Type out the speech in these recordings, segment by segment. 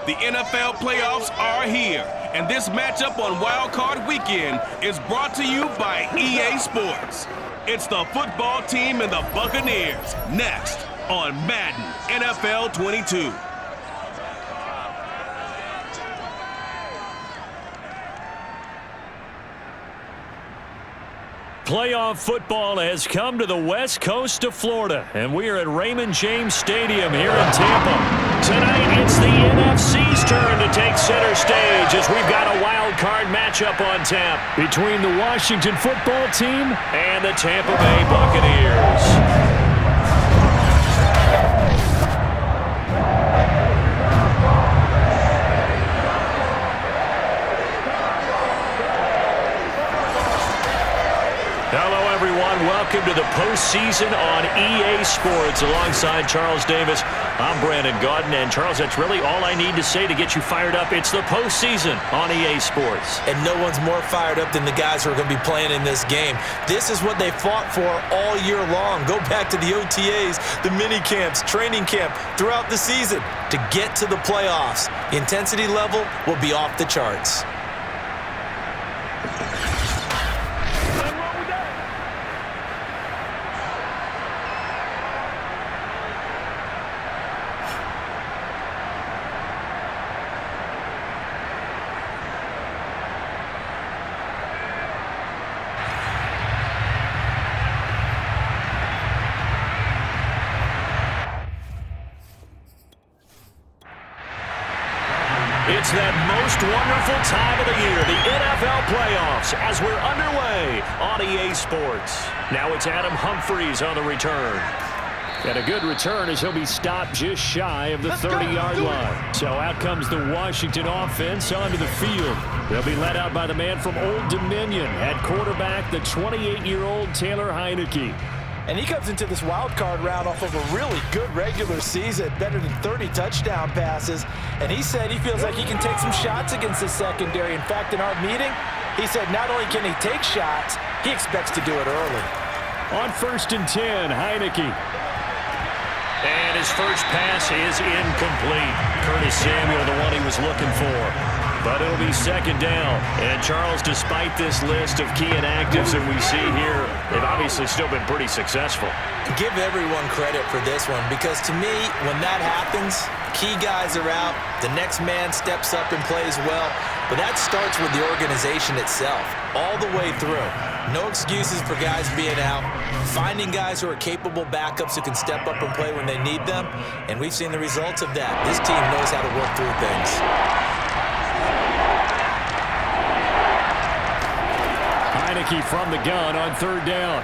The NFL playoffs are here, and this matchup on Wild Card Weekend is brought to you by EA Sports. It's the football team and the Buccaneers, next on Madden NFL 22. Playoff football has come to the west coast of Florida, and we are at Raymond James Stadium here in Tampa. Tonight, it's the NFC's turn to take center stage as we've got a wild card matchup on tap between the Washington football team and the Tampa Bay Buccaneers. Hello, everyone. Welcome to the postseason on EA Sports. Alongside Charles Davis, I'm Brandon Gaudin. And, Charles, that's really all I need to say to get you fired up. It's the postseason on EA Sports. And no one's more fired up than the guys who are going to be playing in this game. This is what they fought for all year long. Go back to the OTAs, the mini camps, training camp, throughout the season to get to the playoffs. The intensity level will be off the charts. It's that most wonderful time of the year, the NFL playoffs, as we're underway on EA Sports. Now it's Adam Humphries on the return. And a good return as he'll be stopped just shy of the 30-yard line. So out comes the Washington offense onto the field. They'll be led out by the man from Old Dominion at quarterback, the 28-year-old Taylor Heineke. And he comes into this wild card round off of a really good regular season, better than 30 touchdown passes. And he said he feels like he can take some shots against the secondary. In fact, in our meeting, he said not only can he take shots, he expects to do it early. On 1st and 10, Heineke. And his first pass is incomplete. Curtis Samuel, the one he was looking for. But it'll be second down. And, Charles, despite this list of key inactives that we see here, they've obviously still been pretty successful. Give everyone credit for this one because, to me, when that happens, key guys are out, the next man steps up and plays well. But that starts with the organization itself, all the way through. No excuses for guys being out, finding guys who are capable backups who can step up and play when they need them. And we've seen the results of that. This team knows how to work through things. Heineke from the gun on 3rd down.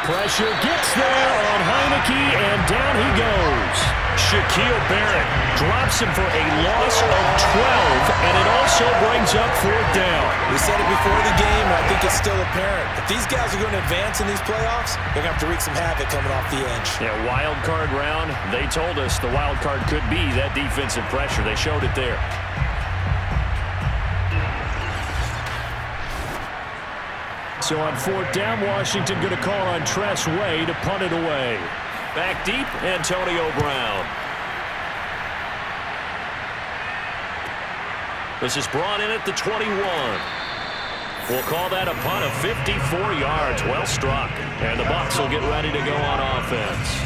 Pressure gets there on Heineke, and down he goes. Shaquille Barrett drops him for a loss of 12, and it also brings up 4th down. We said it before the game, and I think it's still apparent. If these guys are going to advance in these playoffs, they're going to have to wreak some havoc coming off the edge. Yeah, wild card round. They told us the wild card could be that defensive pressure. They showed it there. So on 4th down, Washington going to call on Tress Way to punt it away. Back deep, Antonio Brown. This is brought in at the 21. We'll call that a punt of 54 yards. Well struck. And the Bucs will get ready to go on offense.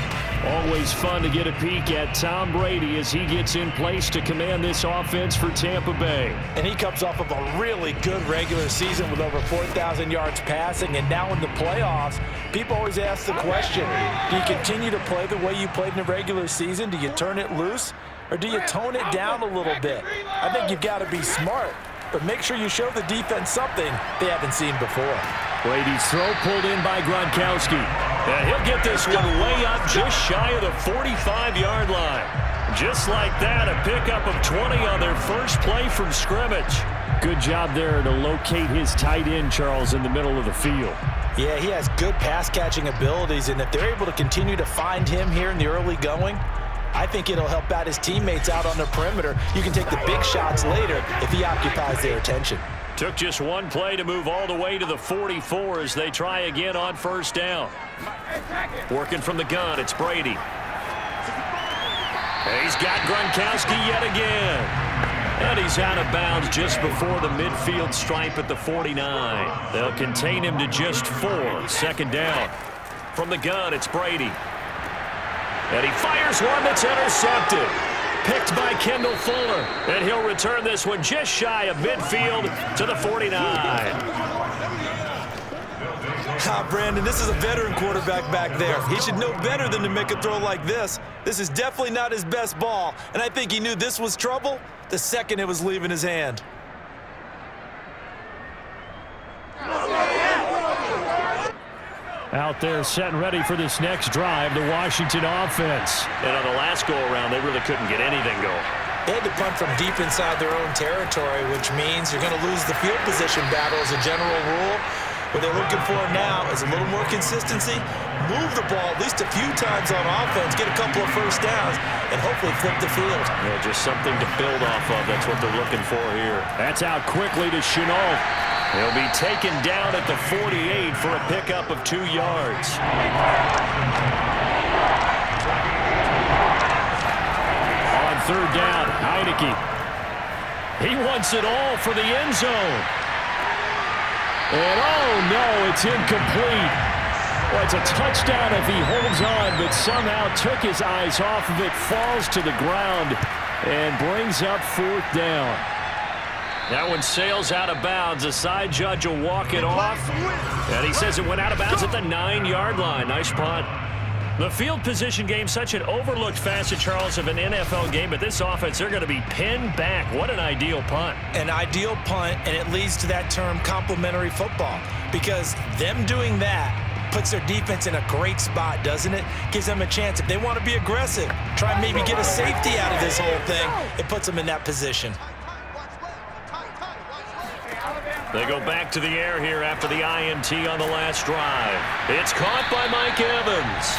Always fun to get a peek at Tom Brady as he gets in place to command this offense for Tampa Bay. And he comes off of a really good regular season with over 4,000 yards passing. And now in the playoffs, people always ask the question, do you continue to play the way you played in the regular season? Do you turn it loose? Or do you tone it down a little bit? I think you've got to be smart, but make sure you show the defense something they haven't seen before. Brady's throw pulled in by Gronkowski. And he'll get this one way up just shy of the 45-yard line. Just like that, a pickup of 20 on their first play from scrimmage. Good job there to locate his tight end, Charles, in the middle of the field. Yeah, he has good pass-catching abilities, and if they're able to continue to find him here in the early going, I think it'll help out his teammates out on the perimeter. You can take the big shots later if he occupies their attention. Took just one play to move all the way to the 44 as they try again on 1st down. Working from the gun, it's Brady. And he's got Gronkowski yet again. And he's out of bounds just before the midfield stripe at the 49. They'll contain him to just 4. Second down. From the gun, it's Brady. And he fires one that's intercepted. Picked by Kendall Fuller. And he'll return this one just shy of midfield to the 49. Brandon, this is a veteran quarterback back there. He should know better than to make a throw like this. This is definitely not his best ball, and I think he knew this was trouble the second it was leaving his hand. Out there set and ready for this next drive, the Washington offense. And on the last go-around, they really couldn't get anything going. They had to punt from deep inside their own territory, which means you're going to lose the field position battle as a general rule. What they're looking for now is a little more consistency, move the ball at least a few times on offense, get a couple of first downs, and hopefully flip the field. Yeah, just something to build off of. That's what they're looking for here. That's out quickly to Chenault. He'll be taken down at the 48 for a pickup of 2 yards. On third down, Heineke. He wants it all for the end zone. And oh no, it's incomplete. Well, it's a touchdown if he holds on, but somehow took his eyes off of it, falls to the ground, and brings up 4th down. That one sails out of bounds. The side judge will walk it off. And he says it went out of bounds at the 9-yard line. Nice punt. The field position game, such an overlooked facet, Charles, of an NFL game. But this offense, they're going to be pinned back. What an ideal punt. An ideal punt, and it leads to that term complementary football. Because them doing that puts their defense in a great spot, doesn't it? Gives them a chance. If they want to be aggressive, try and maybe get a safety out of this whole thing, it puts them in that position. They go back to the air here after the INT on the last drive. It's caught by Mike Evans.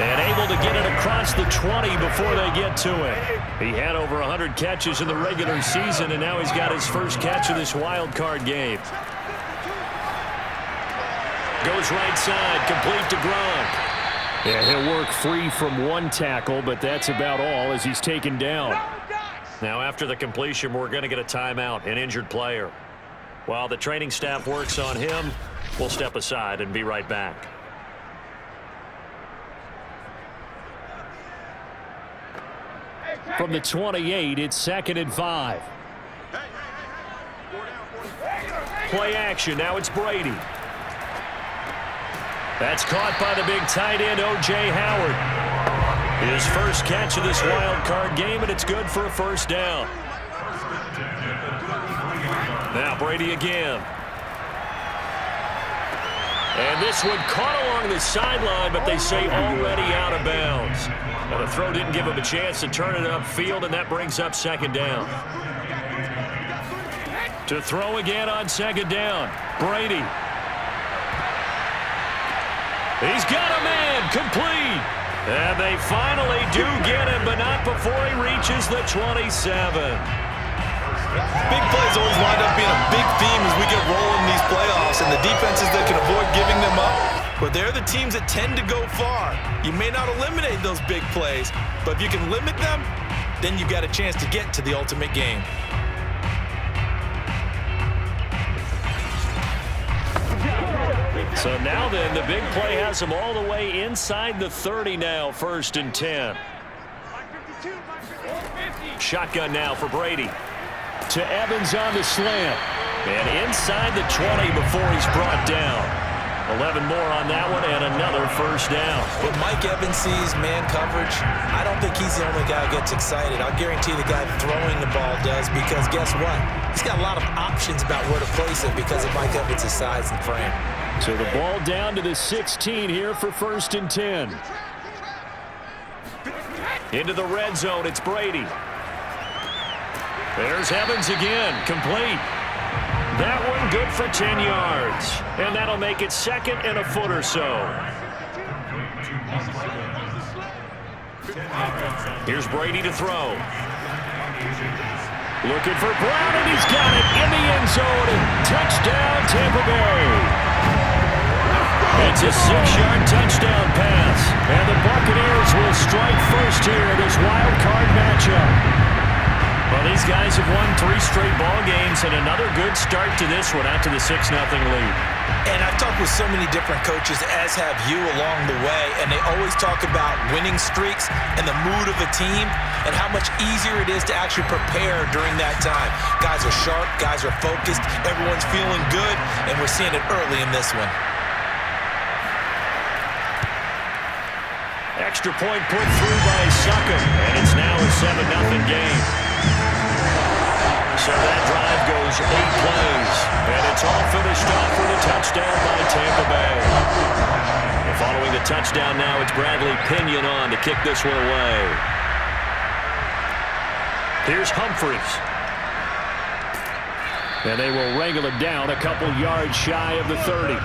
And able to get it across the 20 before they get to it. He had over 100 catches in the regular season, and now he's got his first catch of this wild card game. Goes right side, complete to Gronk. Yeah, he'll work free from one tackle, but that's about all as he's taken down. Now after the completion, we're going to get a timeout, an injured player. While the training staff works on him, we'll step aside and be right back. From the 28, it's 2nd and 5. Play action, now it's Brady. That's caught by the big tight end, O.J. Howard. His first catch of this wild card game, and it's good for a first down. Now Brady again. And this one caught along the sideline, but they say already out of bounds. Well, the throw didn't give him a chance to turn it upfield, and that brings up 2nd down. To throw again on 2nd down, Brady. He's got a man, complete. And they finally do get him, but not before he reaches the 27. Big plays always wind up being a big theme as we get rolling in these playoffs, and the defenses that can avoid giving them up, well, they're the teams that tend to go far. You may not eliminate those big plays, but if you can limit them, then you've got a chance to get to the ultimate game. So now then, the big play has them all the way inside the 30 now, 1st and 10. Shotgun now for Brady. To Evans on the slant. And inside the 20 before he's brought down. 11 more on that one and another first down. When Mike Evans sees man coverage, I don't think he's the only guy who gets excited. I'll guarantee the guy throwing the ball does, because guess what? He's got a lot of options about where to place it because of Mike Evans' size and frame. So the ball down to the 16 here for 1st and 10. Into the red zone, it's Brady. There's Evans again, complete. That one good for 10 yards. And that'll make it 2nd and a foot or so. Here's Brady to throw. Looking for Brown, and he's got it in the end zone. Touchdown, Tampa Bay. It's a 6-yard touchdown pass. And the Buccaneers will strike first here in this wild card matchup. Well, these guys have won 3 straight ball games and another good start to this one after the 6-0 lead. And I've talked with so many different coaches, as have you, along the way, and they always talk about winning streaks and the mood of a team and how much easier it is to actually prepare during that time. Guys are sharp, guys are focused, everyone's feeling good, and we're seeing it early in this one. Extra point put through by Suckham, and it's now a 7-0 game. So that drive goes 8 plays, and it's all finished off with a touchdown by Tampa Bay. And following the touchdown now, it's Bradley Pinion on to kick this one away. Here's Humphries. And they will wrangle it down a couple yards shy of the 30.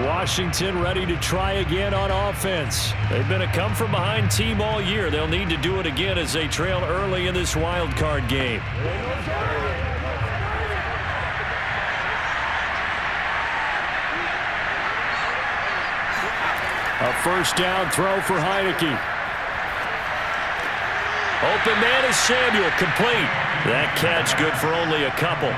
Washington ready to try again on offense. They've been a come-from-behind team all year. They'll need to do it again as they trail early in this wild card game. A first down throw for Heineke. Open man is Samuel, complete. That catch good for only a couple.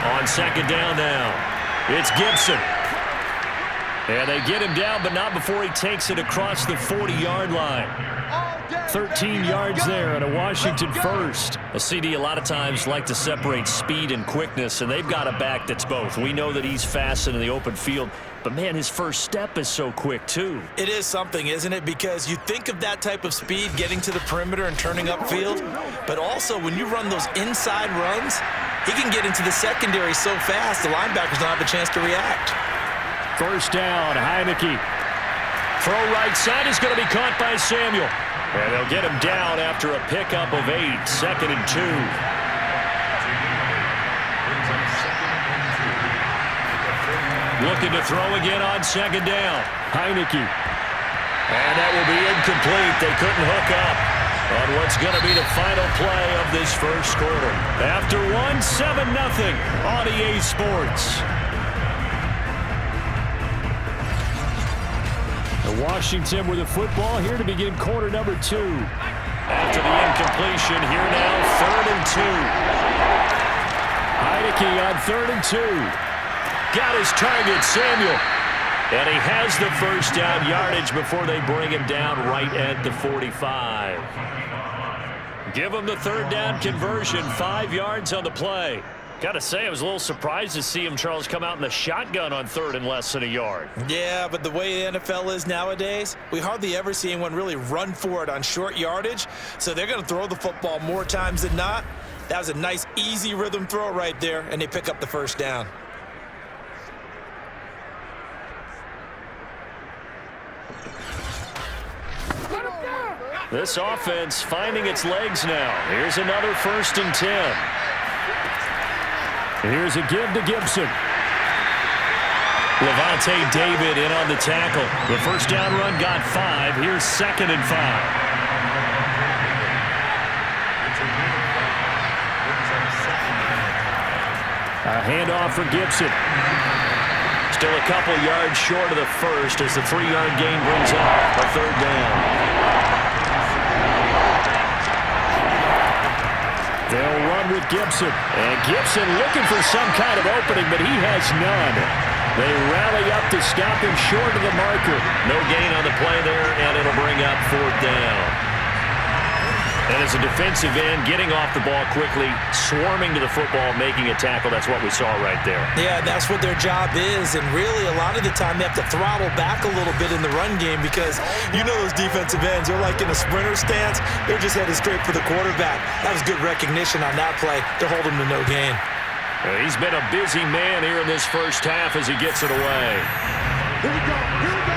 On second down now, it's Gibson. And they get him down, but not before he takes it across the 40-yard line. 13 yards there and a Washington first. A CD a lot of times like to separate speed and quickness, and they've got a back that's both. We know that he's fast in the open field, but man, his first step is so quick too. It is something, isn't it? Because you think of that type of speed getting to the perimeter and turning upfield, but also when you run those inside runs, he can get into the secondary so fast the linebackers don't have a chance to react. First down, Heineke. Throw right side is going to be caught by Samuel. And they'll get him down after a pickup of 8, 2nd and 2. Looking to throw again on second down. Heineke. And that will be incomplete. They couldn't hook up on what's going to be the final play of this first quarter. After 7-0 on EA Sports. Washington with the football here to begin quarter number 2. After the incompletion, here now 3rd and 2. Heineke on 3rd and 2. Got his target, Samuel. And he has the first down yardage before they bring him down right at the 45. Give him the 3rd down conversion, 5 yards on the play. Got to say, I was a little surprised to see him, Charles, come out in the shotgun on 3rd and less than a yard. Yeah, but the way the NFL is nowadays, we hardly ever see anyone really run for it on short yardage. So they're going to throw the football more times than not. That was a nice, easy rhythm throw right there, and they pick up the first down. This offense finding its legs now. Here's another 1st and 10. Here's a give to Gibson. Levante David in on the tackle. The first down run got 5. Here's 2nd and 5. A handoff for Gibson. Still a couple yards short of the first as the 3-yard gain brings up a 3rd down. They'll run with Gibson. And Gibson looking for some kind of opening, but he has none. They rally up to stop him short of the marker. No gain on the play there, and it'll bring up 4th down. And as a defensive end, getting off the ball quickly, swarming to the football, making a tackle, that's what we saw right there. Yeah, that's what their job is, and really a lot of the time they have to throttle back a little bit in the run game because you know those defensive ends, they're like in a sprinter stance, they're just headed straight for the quarterback. That was good recognition on that play to hold him to no gain. He's been a busy man here in this first half as he gets it away. Here we go, here we go,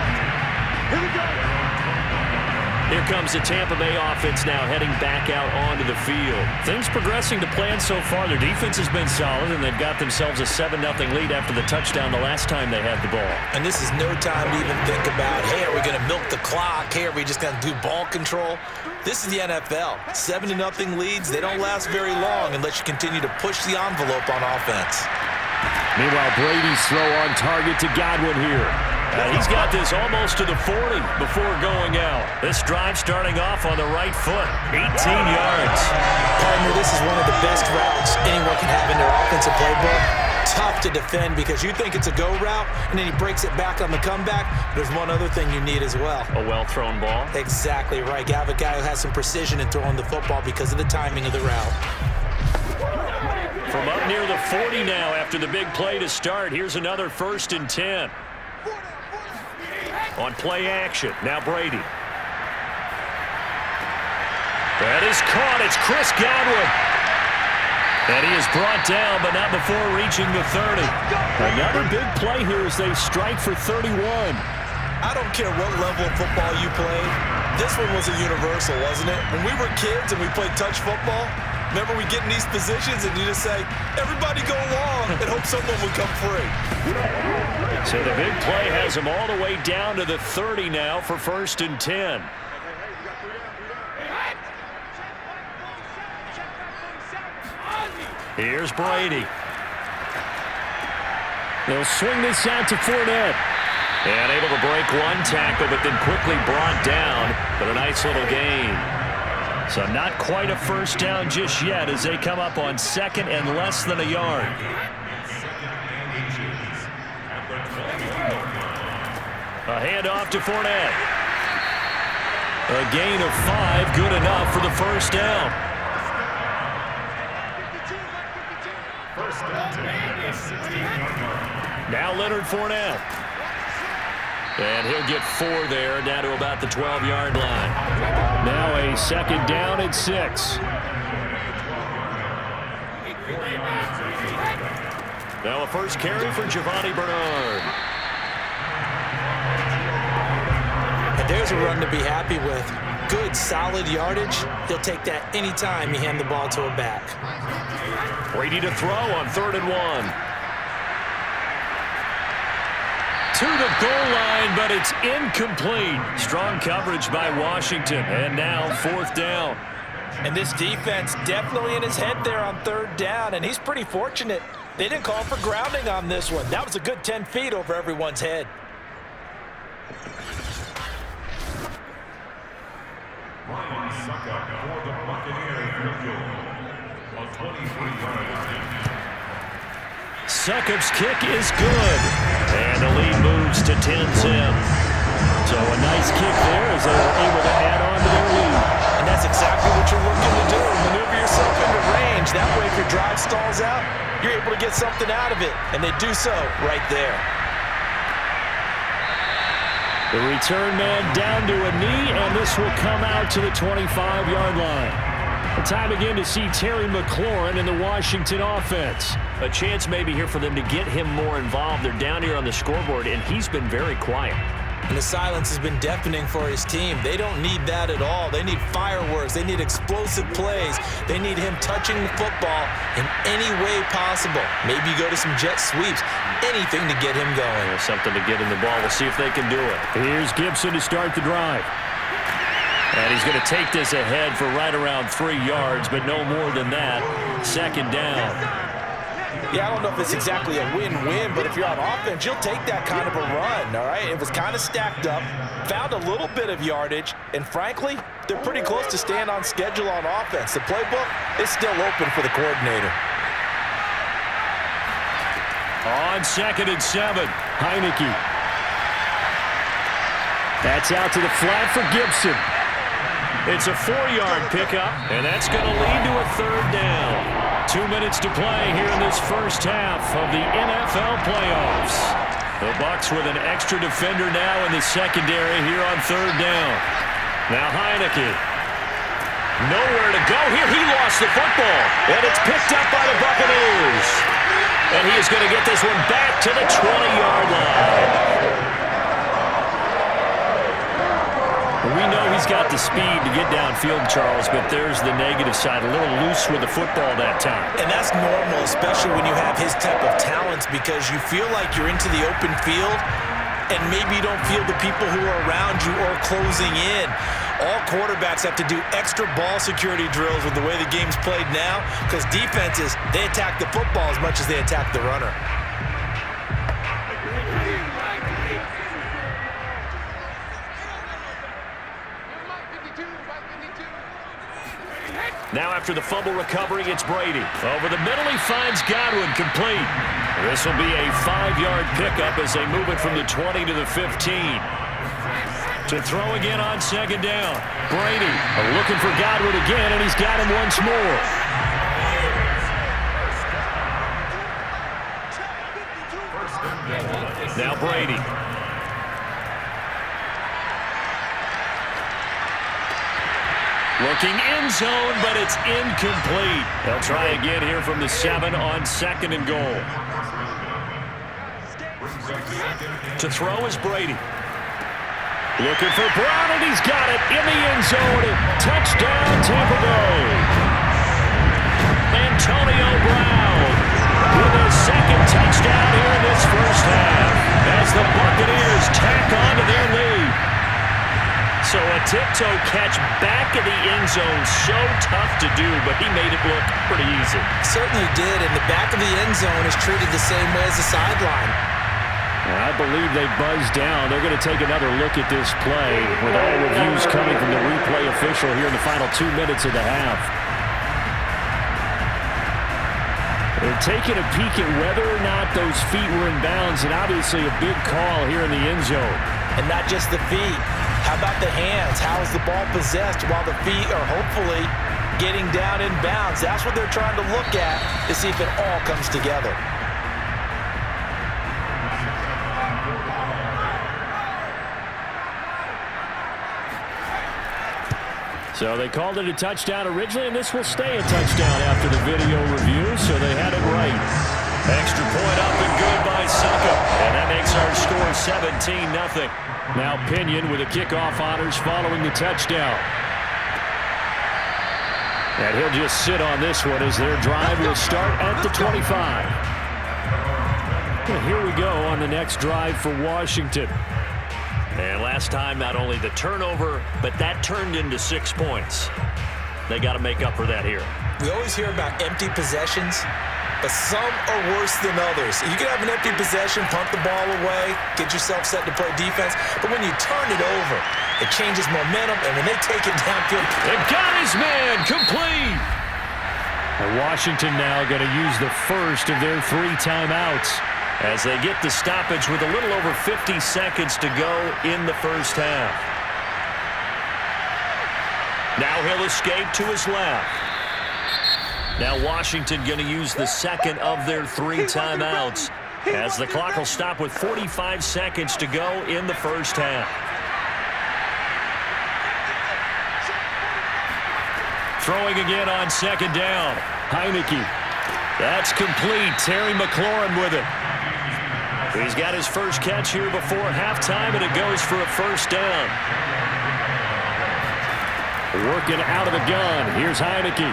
here we go. Here comes the Tampa Bay offense now heading back out onto the field. Things progressing to plan so far. Their defense has been solid, and they've got themselves a 7-0 lead after the touchdown the last time they had the ball. And this is no time to even think about, hey, are we going to milk the clock? Hey, are we just going to do ball control? This is the NFL. 7-0 leads, they don't last very long unless you continue to push the envelope on offense. Meanwhile, Brady's throw on target to Godwin here. He's got this almost to the 40 before going out. This drive starting off on the right foot. 18 yards. Partner, this is one of the best routes anyone can have in their offensive playbook. Tough to defend because you think it's a go route, and then he breaks it back on the comeback. There's one other thing you need as well. A well-thrown ball. Exactly right. You have a guy who has some precision in throwing the football because of the timing of the route. From up near the 40 now after the big play to start. Here's another 1st and 10. On play action. Now Brady. That is caught. It's Chris Godwin. And he is brought down, but not before reaching the 30. Another big play here as they strike for 31. I don't care what level of football you played. This one was a universal, wasn't it? When we were kids and we played touch football, remember we get in these positions and you just say, everybody go along and hope someone will come free. So the big play has him all the way down to the 30 now for 1st and 10. Here's Brady. They'll swing this out to Fournette. And able to break one tackle, but then quickly brought down. But a nice little gain. So not quite a first down just yet as they come up on 2nd and less than a yard. A handoff to Fournette. A gain of 5, good enough for the first down. Now Leonard Fournette. And he'll get 4 there, down to about the 12-yard line. Now a 2nd down and 6. Now a first carry for Giovanni Bernard. And there's a run to be happy with. Good, solid yardage. He'll take that anytime you hand the ball to a back. Brady to throw on 3rd and 1. To the goal line, but it's incomplete. Strong coverage by Washington, and now 4th down. And this defense definitely in his head there on 3rd down, and he's pretty fortunate. They didn't call for grounding on this one. That was a good 10 feet over everyone's head. For the Buccaneers, a 23-yard line. Succop's kick is good. And the lead moves to 10-10. So a nice kick there as they are able to add on to their lead. And that's exactly what you're looking to do. Maneuver yourself into range. That way if your drive stalls out, you're able to get something out of it. And they do so right there. The return man down to a knee, and this will come out to the 25-yard line. Time again to see Terry McLaurin in the Washington offense. A chance maybe here for them to get him more involved. They're down here on the scoreboard, and he's been very quiet. And the silence has been deafening for his team. They don't need that at all. They need fireworks. They need explosive plays. They need him touching the football in any way possible. Maybe go to some jet sweeps. Anything to get him going. Something to get him the ball. We'll see if they can do it. Here's Gibson to start the drive. And he's going to take this ahead for right around 3 yards, but no more than that. 2nd down. Yeah, I don't know if it's exactly a win-win, but if you're on offense, you'll take that kind of a run, all right? It was kind of stacked up, found a little bit of yardage, and frankly, they're pretty close to staying on schedule on offense. The playbook is still open for the coordinator. On 2nd and 7, Heineke. That's out to the flat for Gibson. It's a 4-yard pickup, and that's going to lead to a 3rd down. 2 minutes to play here in this first half of the NFL playoffs. The Bucs with an extra defender now in the secondary here on 3rd down. Now Heineke. Nowhere to go here. He lost the football, and it's picked up by the Buccaneers. And he is going to get this one back to the 20-yard line. We know he's got the speed to get downfield, Charles, but there's the negative side. A little loose with the football that time. And that's normal, especially when you have his type of talents, because you feel like you're into the open field and maybe you don't feel the people who are around you or closing in. All quarterbacks have to do extra ball security drills with the way the game's played now because defenses, they attack the football as much as they attack the runner. Now after the fumble recovery, it's Brady. Over the middle, he finds Godwin complete. This will be a 5-yard pickup as they move it from the 20 to the 15. To throw again on second down. Brady looking for Godwin again, and he's got him once more. Now Brady. Looking end zone, but it's incomplete. They'll try again here from the 7 on 2nd and goal. To throw is Brady. Looking for Brown, and he's got it in the end zone. Touchdown, Tampa Bay. Antonio Brown with his second touchdown here in this first half as the Buccaneers tack on to their lead. So a tiptoe catch back in the end zone, so tough to do, but he made it look pretty easy. Certainly did, and the back of the end zone is treated the same way as the sideline. I believe they buzzed down. They're going to take another look at this play with all reviews coming from the replay official here in the final 2 minutes of the half. They're taking a peek at whether or not those feet were in bounds, and obviously a big call here in the end zone. And not just the feet. How about the hands? How is the ball possessed while the feet are hopefully getting down in bounds? That's what they're trying to look at to see if it all comes together. So they called it a touchdown originally, and this will stay a touchdown after the video review, so they had it right. Extra point up and good by Succa, and that makes our score 17-0. Now Pinion with the kickoff honors following the touchdown. And he'll just sit on this one as their drive will start at the 25. And here we go on the next drive for Washington. And last time, not only the turnover, but that turned into 6 points. They got to make up for that here. We always hear about empty possessions, but some are worse than others. You can have an empty possession, punt the ball away, get yourself set to play defense, but when you turn it over, it changes momentum, and when they take it downfield... They've got his man complete! And Washington now going to use the first of their 3 timeouts as they get the stoppage with a little over 50 seconds to go in the first half. Now he'll escape to his left. Now Washington going to use the second of their 3 timeouts as the clock will stop with 45 seconds to go in the first half. Throwing again on second down. Heineke. That's complete. Terry McLaurin with it. He's got his first catch here before halftime, and it goes for a first down. Working out of the gun. Here's Heineke.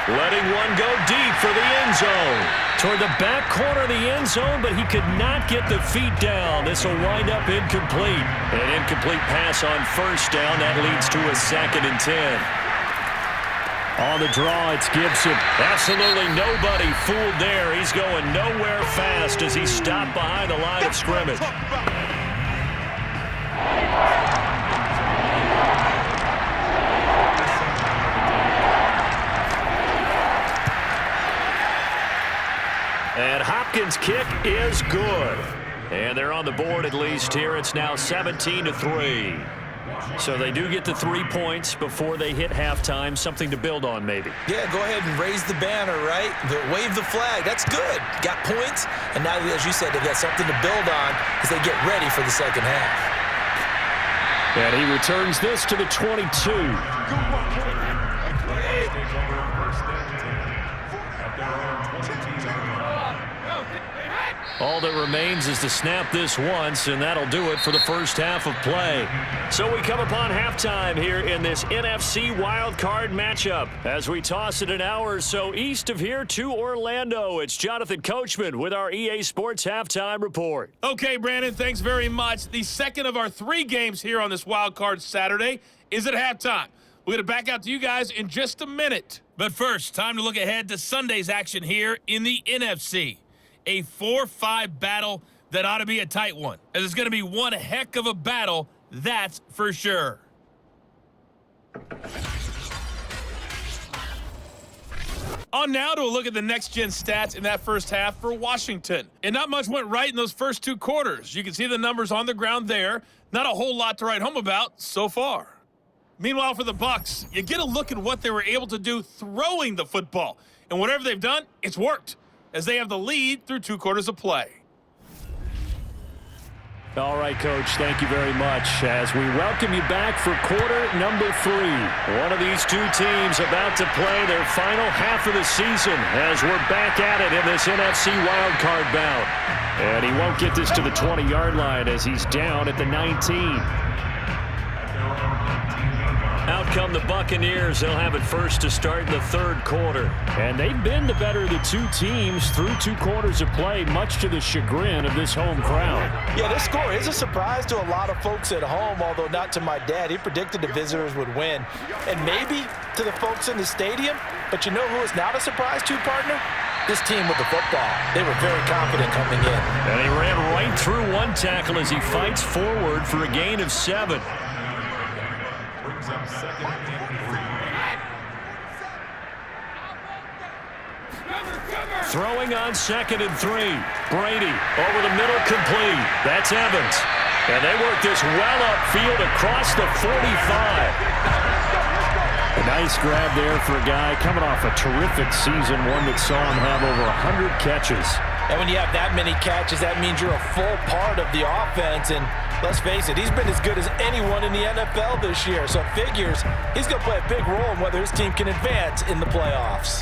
Letting one go deep for the end zone. Toward the back corner of the end zone, but he could not get the feet down. This will wind up incomplete. An incomplete pass on first down. That leads to a 2nd and 10. On the draw, it's Gibson. Absolutely nobody fooled there. He's going nowhere fast as he stopped behind the line of scrimmage. And Hopkins' kick is good. And they're on the board at least here. It's now 17-3. So they do get the 3 points before they hit halftime. Something to build on, maybe. Yeah, go ahead and raise the banner, right? Wave the flag. That's good. Got points. And now, as you said, they've got something to build on as they get ready for the second half. And he returns this to the 22. All that remains is to snap this once, and that'll do it for the first half of play. So we come upon halftime here in this NFC wildcard matchup. As we toss it an hour or so east of here to Orlando, it's Jonathan Coachman with our EA Sports Halftime Report. Okay, Brandon, thanks very much. The second of our 3 games here on this wildcard Saturday is at halftime. We're going to back out to you guys in just a minute. But first, time to look ahead to Sunday's action here in the NFC. A 4-5 battle that ought to be a tight one, as it's going to be one heck of a battle, that's for sure. On now to a look at the next-gen stats in that first half for Washington. And not much went right in those first 2 quarters. You can see the numbers on the ground there. Not a whole lot to write home about so far. Meanwhile, for the Bucs, you get a look at what they were able to do throwing the football. And whatever they've done, it's worked, as they have the lead through 2 quarters of play. All right, Coach, thank you very much. As we welcome you back for quarter number 3. One of these 2 teams about to play their final half of the season as we're back at it in this NFC wildcard bout. And he won't get this to the 20-yard line as he's down at the 19. Out come the Buccaneers. They'll have it first to start the 3rd quarter. And they've been the better of the 2 teams through 2 quarters of play, much to the chagrin of this home crowd. Yeah, this score is a surprise to a lot of folks at home, although not to my dad. He predicted the visitors would win. And maybe to the folks in the stadium. But you know who is not a surprise to, partner? This team with the football. They were very confident coming in. And he ran right through 1 tackle as he fights forward for a gain of 7. Throwing on 2nd and 3. Brady over the middle, complete. That's Evans. And they work this well upfield across the 45. A nice grab there for a guy coming off a terrific season, one that saw him have over 100 catches. And when you have that many catches, that means you're a full part of the offense. And let's face it, he's been as good as anyone in the NFL this year. So it figures he's going to play a big role in whether his team can advance in the playoffs.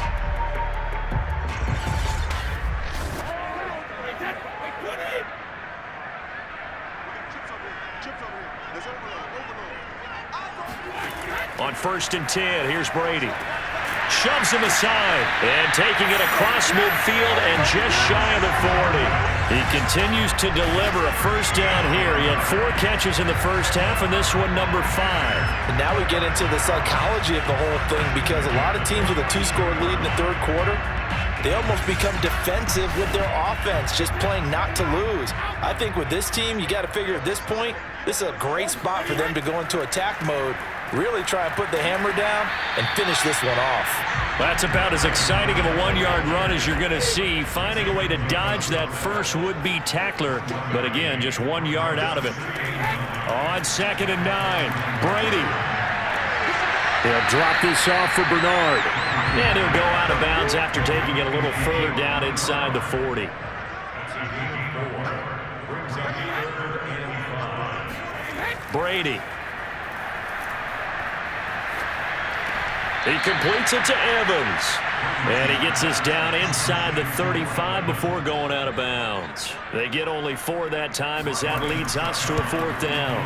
On 1st and 10, here's Brady. Shoves him aside and taking it across midfield and just shy of the 40. He continues to deliver a first down here. He had 4 catches in the first half, and this one number 5. And now we get into the psychology of the whole thing, because a lot of teams with a 2-score lead in the 3rd quarter, they almost become defensive with their offense, just playing not to lose. I think with this team, you got to figure at this point, this is a great spot for them to go into attack mode, really try and put the hammer down and finish this one off. That's about as exciting of a 1-yard run as you're going to see, finding a way to dodge that first would-be tackler, but again, just 1 yard out of it. On 2nd and 9, Brady. He'll drop this off for Bernard. And he'll go out of bounds after taking it a little further down inside the 40. Brady. He completes it to Evans. And he gets us down inside the 35 before going out of bounds. They get only 4 that time as that leads us to a 4th down.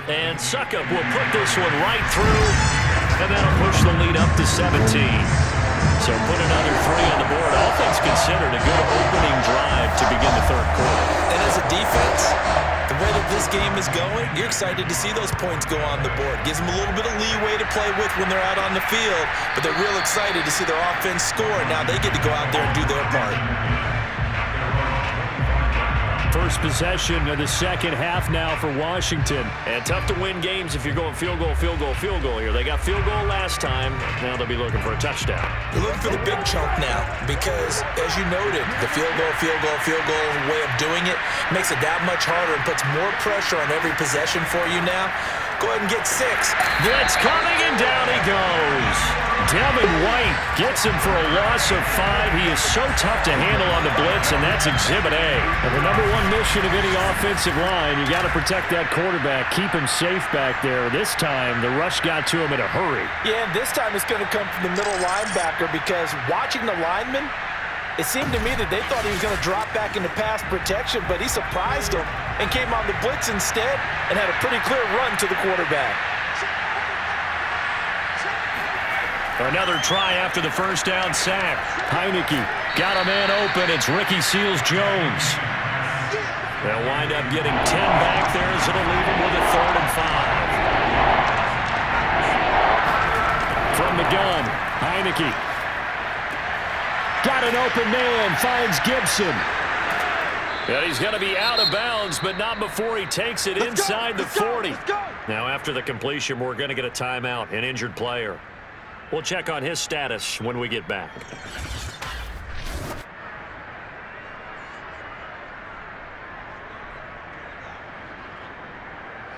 And Suckup will put this one right through. And that'll push the lead up to 17. So put another 3 on the board. All things considered, a good opening drive to begin the 3rd quarter. And as a defense, the way that this game is going, you're excited to see those points go on the board. Gives them a little bit of leeway to play with when they're out on the field, but they're real excited to see their offense score. Now they get to go out there and do their part. First possession of the 2nd half now for Washington. And tough to win games if you're going field goal, field goal, field goal here. They got field goal last time. Now they'll be looking for a touchdown. They're looking for the big chunk now because, as you noted, the field goal way of doing it makes it that much harder and puts more pressure on every possession for you now. Go ahead and get 6. Blitz coming, and down he goes. Devin White gets him for a loss of 5. He is so tough to handle on the blitz, and that's Exhibit A. And the number 1 mission of any offensive line, you got to protect that quarterback, keep him safe back there. This time, the rush got to him in a hurry. Yeah, and this time it's going to come from the middle linebacker, because watching the lineman, It seemed to me that they thought he was going to drop back into pass protection, but he surprised them and came on the blitz instead and had a pretty clear run to the quarterback. Another try after the first down sack. Heineke got a man open. It's Ricky Seals-Jones. They'll wind up getting 10 back there as it'll leave him with a 3rd and 5. From the gun, Heineke. Got an open man, finds Gibson. And he's going to be out of bounds, but not before he takes it inside the 40. Now after the completion, we're going to get a timeout, an injured player. We'll check on his status when we get back.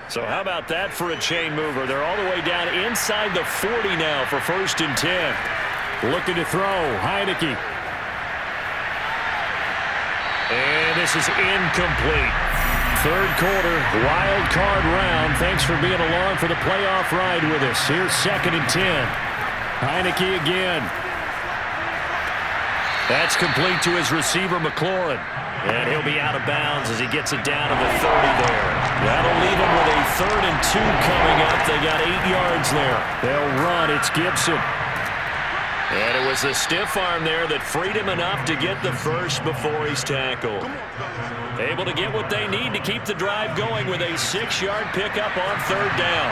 So how about that for a chain mover? They're all the way down inside the 40 now for 1st and 10. Looking to throw, Heineke. And this is incomplete. 3rd quarter, wild card round. Thanks for being along for the playoff ride with us. Here's 2nd and 10. Heineke again. That's complete to his receiver, McLaurin. And he'll be out of bounds as he gets it down to the 30 there. That'll leave him with a 3rd and 2 coming up. They got 8 yards there. They'll run. It's Gibson. And it was the stiff arm there that freed him enough to get the first before he's tackled. Able to get what they need to keep the drive going with a 6-yard pickup on 3rd down.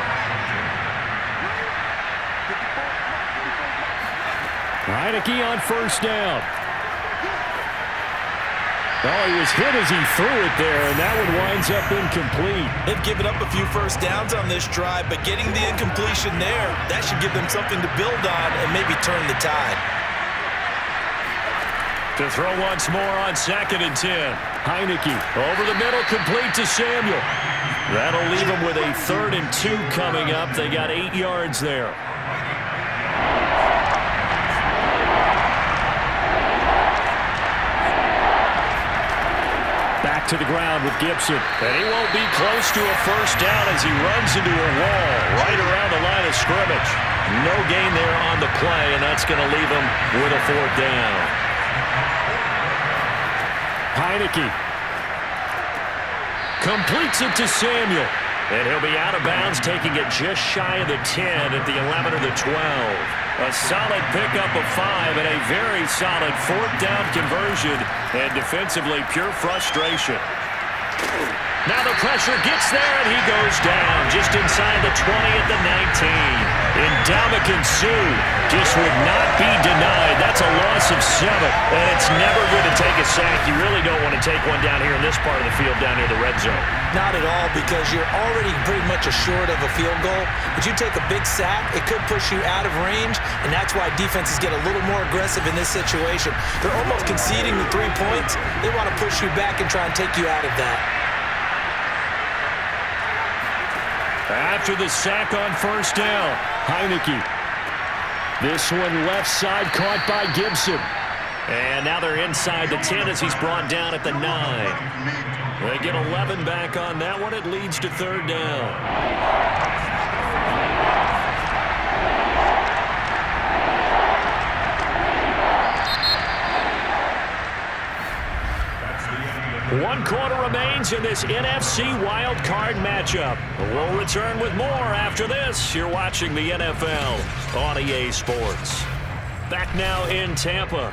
Heineke on 1st down. Oh, he was hit as he threw it there, and that one winds up incomplete. They've given up a few first downs on this drive, but getting the incompletion there, that should give them something to build on and maybe turn the tide. To throw once more on 2nd and 10. Heineke over the middle, complete to Samuel. That'll leave him with a 3rd and 2 coming up. They got 8 yards there. To the ground with Gibson. And he won't be close to a first down as he runs into a wall right around the line of scrimmage. No gain there on the play, and that's going to leave him with a 4th down. Heineke completes it to Samuel. And he'll be out of bounds, taking it just shy of the 10 at the 11 or the 12. A solid pickup of 5 and a very solid 4th down conversion. And defensively, pure frustration. Now the pressure gets there, and he goes down just inside the 20 at the 19. Ndamukong Suh just would not be denied. That's a loss of 7, and it's never good to take a sack. You really don't want to take one down here in this part of the field, down near the red zone. Not at all, because you're already pretty much assured of a field goal. But you take a big sack, it could push you out of range, and that's why defenses get a little more aggressive in this situation. They're almost conceding the 3 points. They want to push you back and try and take you out of that. After the sack on 1st down, Heineke. This one left side caught by Gibson. And now they're inside the 10 as he's brought down at the 9. They get 11 back on that one. It leads to 3rd down. One quarter remains in this NFC wild card matchup. We'll return with more after this. You're watching the NFL on EA Sports. Back now in Tampa.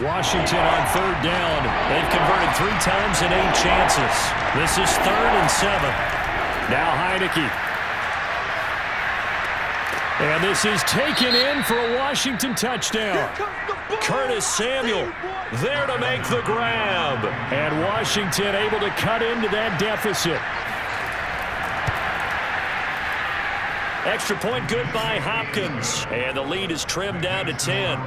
Washington on 3rd down. They've converted 3 times and 8 chances. This is 3rd and 7. Now Heineke. And this is taken in for a Washington touchdown. Curtis Samuel there to make the grab. And Washington able to cut into that deficit. Extra point good by Hopkins. And the lead is trimmed down to 10.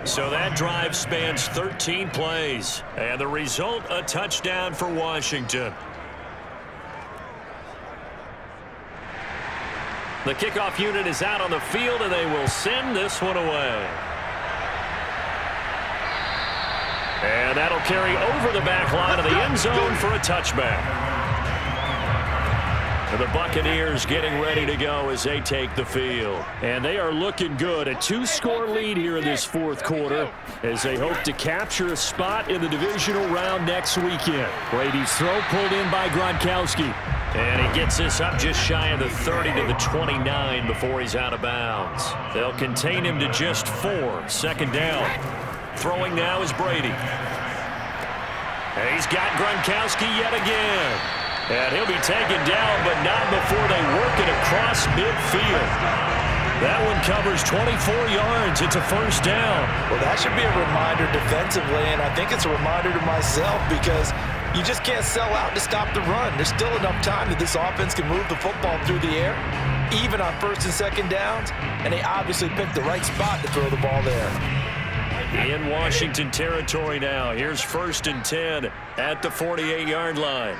So that drive spans 13 plays. And the result, a touchdown for Washington. The kickoff unit is out on the field, and they will send this one away. And that'll carry over the back line of the end zone for a touchback. And the Buccaneers getting ready to go as they take the field. And they are looking good. A 2-score lead here in this fourth quarter as they hope to capture a spot in the divisional round next weekend. Brady's throw pulled in by Gronkowski. And he gets this up just shy of the 30 to the 29 before he's out of bounds. They'll contain him to just 4. Second down. Throwing now is Brady. And he's got Gronkowski yet again. And he'll be taken down, but not before they work it across midfield. That one covers 24 yards. It's a first down. Well, that should be a reminder defensively, and I think it's a reminder to myself because you just can't sell out to stop the run. There's still enough time that this offense can move the football through the air, even on first and second downs, and they obviously picked the right spot to throw the ball there. In Washington territory now. Here's 1st and 10 at the 48-yard line.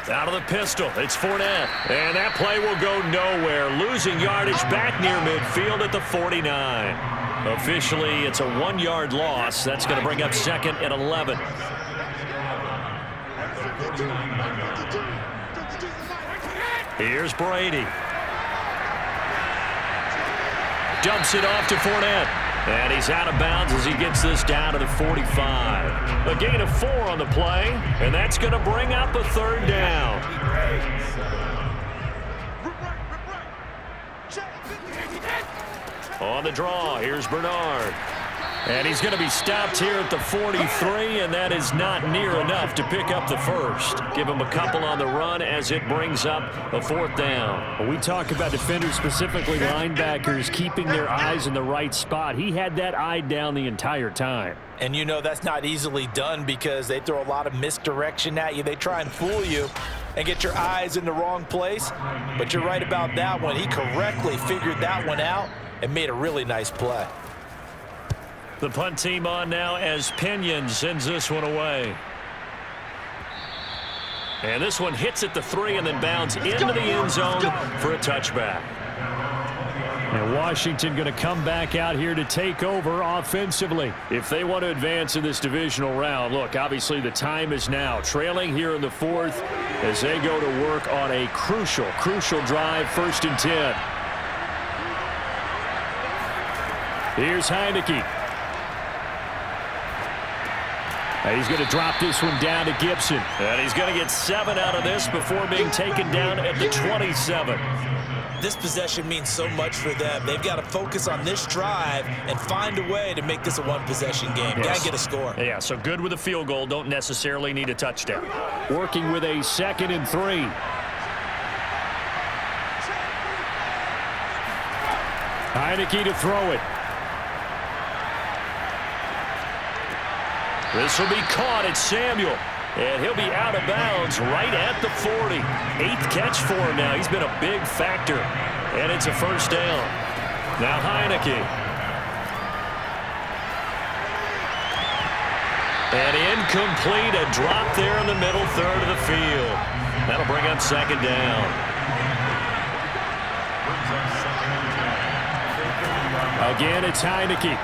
Out of the pistol, it's Fournette. And that play will go nowhere. Losing yardage back near midfield at the 49. Officially, it's a 1-yard loss. That's going to bring up 2nd and 11. Here's Brady. Dumps it off to Fournette. And he's out of bounds as he gets this down to the 45. A gain of 4 on the play, and that's going to bring up a 3rd down. On the draw, here's Bernard. And he's going to be stopped here at the 43, and that is not near enough to pick up the first. Give him a couple on the run as it brings up a 4th down. When we talk about defenders, specifically linebackers, keeping their eyes in the right spot. He had that eye down the entire time. And you know that's not easily done because they throw a lot of misdirection at you. They try and fool you and get your eyes in the wrong place. But you're right about that one. He correctly figured that one out and made a really nice play. The punt team on now as Pinion sends this one away. And this one hits at the 3 and then bounds into the end zone for a touchback. And Washington going to come back out here to take over offensively. If they want to advance in this divisional round, look, obviously the time is now. Trailing here in the 4th as they go to work on a crucial drive, 1st and 10. Here's Heineke. He's going to drop this one down to Gibson. And he's going to get 7 out of this before being taken down at the 27. This possession means so much for them. They've got to focus on this drive and find a way to make this a one-possession game. Yes. Got to get a score. Yeah, so good with a field goal. Don't necessarily need a touchdown. Working with a 2nd and 3. Heineke to throw it. This will be caught. It's Samuel. And he'll be out of bounds right at the 40. 8th catch for him now. He's been a big factor. And it's a 1st down. Now Heineke. And incomplete. A drop there in the middle 3rd of the field. That'll bring up 2nd down. Again, it's Heineke.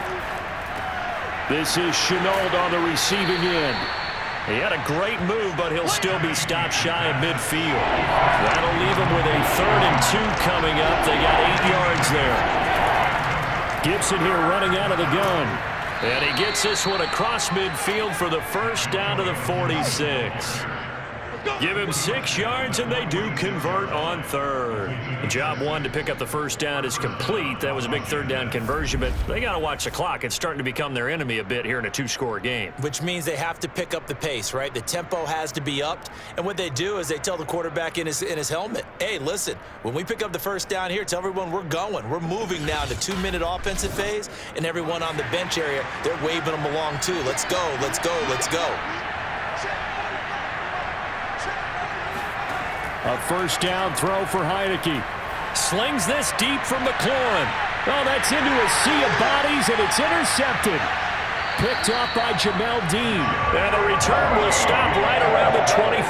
This is Chenault on the receiving end. He had a great move, but he'll still be stopped shy of midfield. That'll leave him with a 3rd and 2 coming up. They got 8 yards there. Gibson here running out of the gun. And he gets this one across midfield for the 1st down to the 46. Give him 6 yards, and they do convert on 3rd. Job 1 to pick up the 1st down is complete. That was a big 3rd down conversion, but they got to watch the clock. It's starting to become their enemy a bit here in a 2-score game. Which means they have to pick up the pace, right? The tempo has to be upped. And what they do is they tell the quarterback in his helmet, hey, listen, when we pick up the 1st down here, tell everyone we're going. We're moving now to 2-minute offensive phase, and everyone on the bench area, they're waving them along too. Let's go, let's go, let's go. A 1st down throw for Heineke. Slings this deep from McLaurin. Oh, that's into a sea of bodies, and it's intercepted. Picked up by Jamel Dean. And the return will stop right around the 25.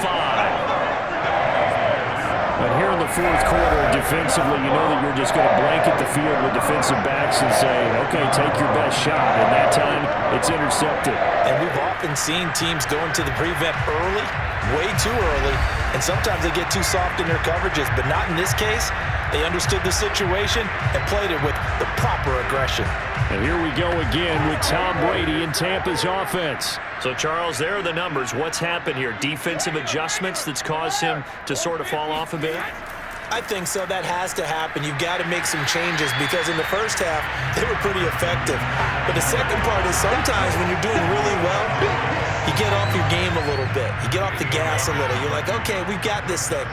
But here in the fourth quarter, defensively, you know that you're just going to blanket the field with defensive backs and say, okay, take your best shot. And that time, it's intercepted. And we've often seen teams go into the prevent early, way too early, and sometimes they get too soft in their coverages. But not in this case. They understood the situation and played it with the proper aggression. And here we go again with Tom Brady in Tampa's offense. So, Charles, there are the numbers. What's happened here? Defensive adjustments that's caused him to sort of fall off a bit? I think so. That has to happen. You've got to make some changes because in the first half, they were pretty effective. But the second part is sometimes when you're doing really well, you get off your game a little bit. You get off the gas a little. You're like, okay, we've got this thing.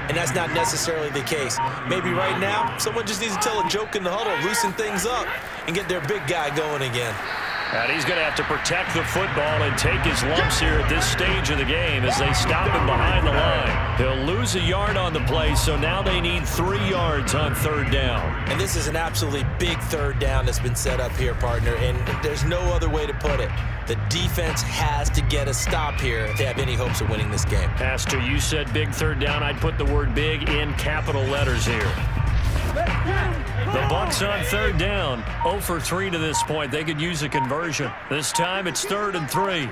And that's not necessarily the case. Maybe right now, someone just needs to tell a joke in the huddle, loosen things up, and get their big guy going again. And he's going to have to protect the football and take his lumps here at this stage of the game as they stop him behind the line. He'll lose a yard on the play, so now they need 3 yards on third down. And this is an absolutely big third down that's been set up here, partner, and there's no other way to put it. The defense has to get a stop here if they have any hopes of winning this game. Pastor, you said big third down. I'd put the word big in capital letters here. The Bucs on third down, 0 for 3 to this point. They could use a conversion. This time it's 3rd and 3.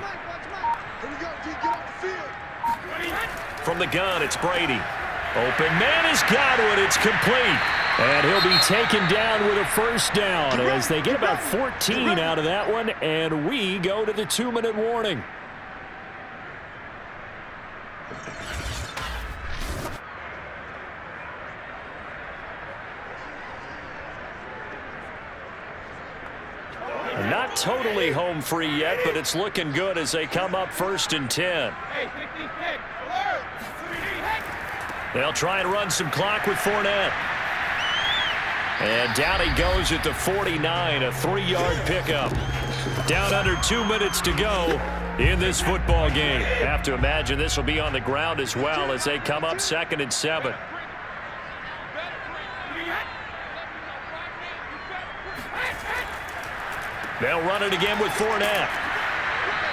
From the gun, it's Brady. Open man has got one. It's complete. And he'll be taken down with a first down as they get about 14 out of that one, and we go to the 2-minute warning. Not totally home free yet, but it's looking good as they come up 1st and 10. They'll try and run some clock with Fournette. And down he goes at the 49, a 3-yard pickup. Down under 2 minutes to go in this football game. Have to imagine this will be on the ground as well as they come up 2nd and 7. They'll run it again with Fournette.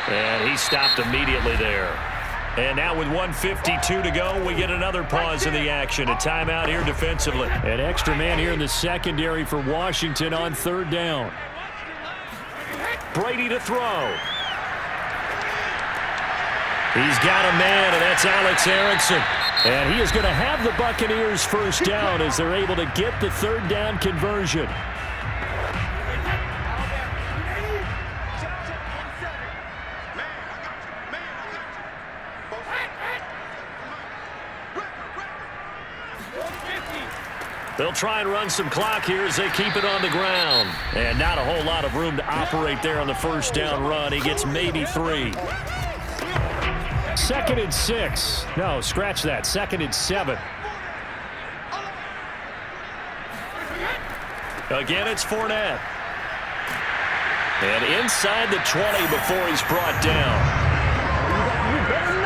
And he stopped immediately there. And now with 1:52 to go, we get another pause in the action. A timeout here defensively. An extra man here in the secondary for Washington on 3rd down. Brady to throw. He's got a man, and that's Alex Erickson. And he is going to have the Buccaneers first down as they're able to get the 3rd down conversion. They'll try and run some clock here as they keep it on the ground. And not a whole lot of room to operate there on the first down run. He gets maybe 3. 2nd and 6. No, scratch that. 2nd and 7. Again, it's Fournette. And inside the 20 before he's brought down.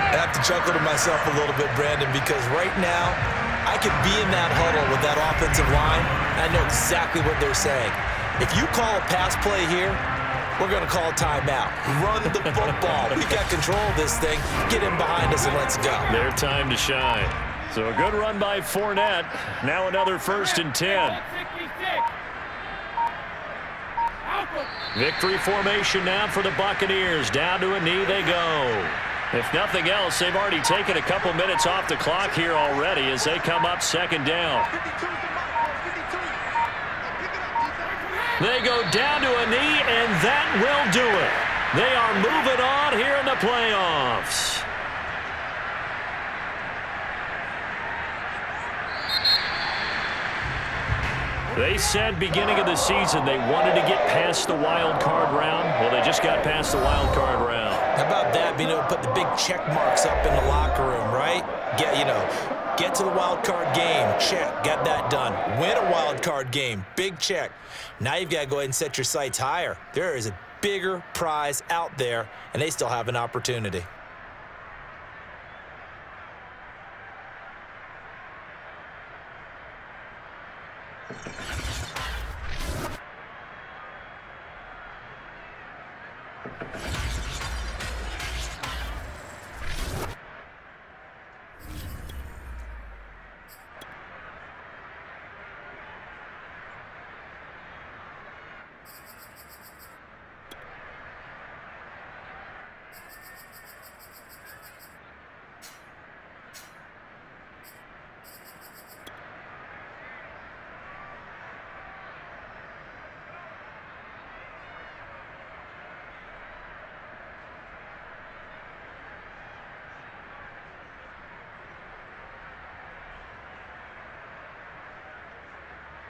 I have to chuckle to myself a little bit, Brandon, because right now, I could be in that huddle with that offensive line. I know exactly what they're saying. If you call a pass play here, we're going to call a timeout. Run the football. We got control of this thing. Get in behind us and let's go. Their time to shine. So a good run by Fournette. Now another 1st and 10. Victory formation now for the Buccaneers. Down to a knee they go. If nothing else, they've already taken a couple minutes off the clock here already as they come up 2nd down. They go down to a knee, and that will do it. They are moving on here in the playoffs. They said beginning of the season they wanted to get past the wild card round. Well, they just got past the wild card round. How about that? Being able to put the big check marks up in the locker room, right? Get to the wild card game. Check. Got that done. Win a wild card game. Big check. Now you've got to go ahead and set your sights higher. There is a bigger prize out there, and they still have an opportunity.